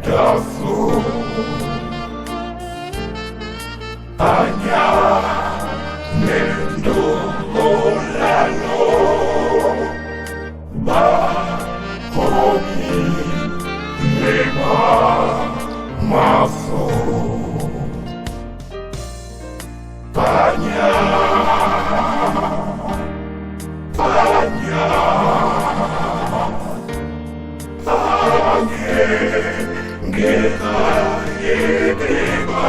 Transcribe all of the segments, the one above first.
dasu Anya Nendolano Ba Homi Lema Maso Panya Panya Panya Geta Yedeba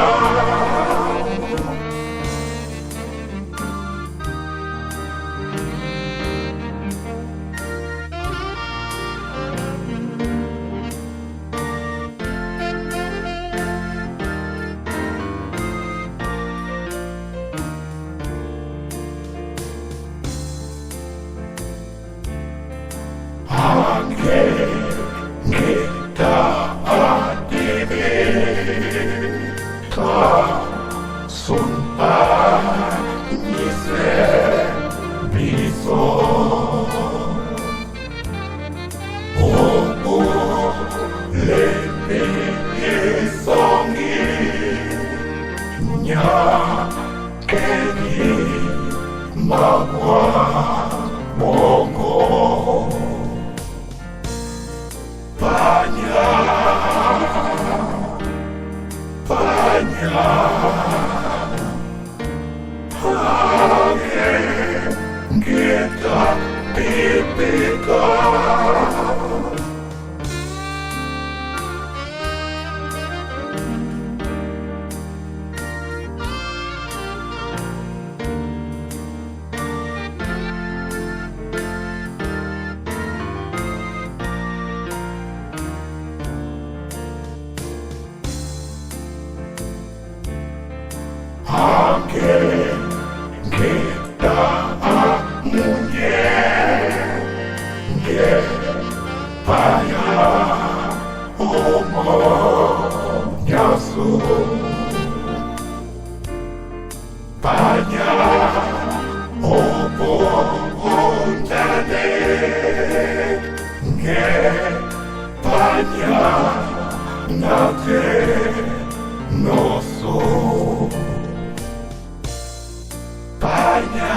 Kita adebe ta sumpah nise biso obo lebe songi nya keni mawa mongo Panya, Panya, Kita Pipika. Kita amunye Ge Panya Omo Yasu Panya Omo Ontane Ge Panya Nate Noso Panya,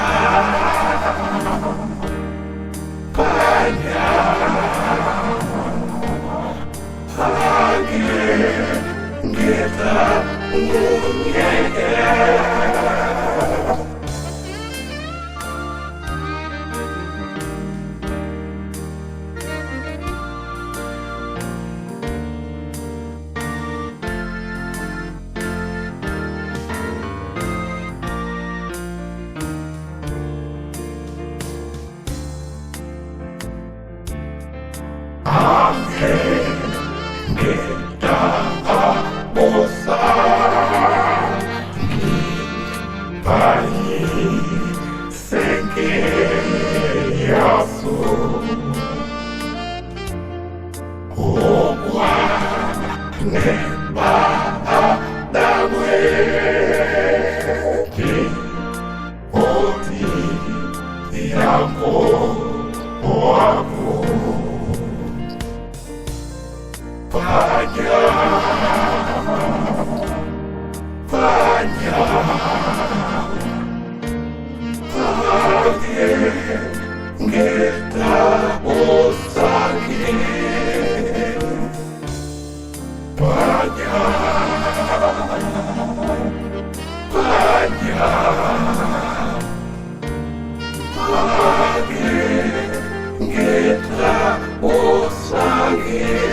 Panya, Kita Kita bosa Pani Senge Yasu Obwa Nemba Adamwe Ki Oti Yamo Oamu Panya, Panya, Panya, Kita Osaki, Panya, Panya, Panya, Kita Osaki.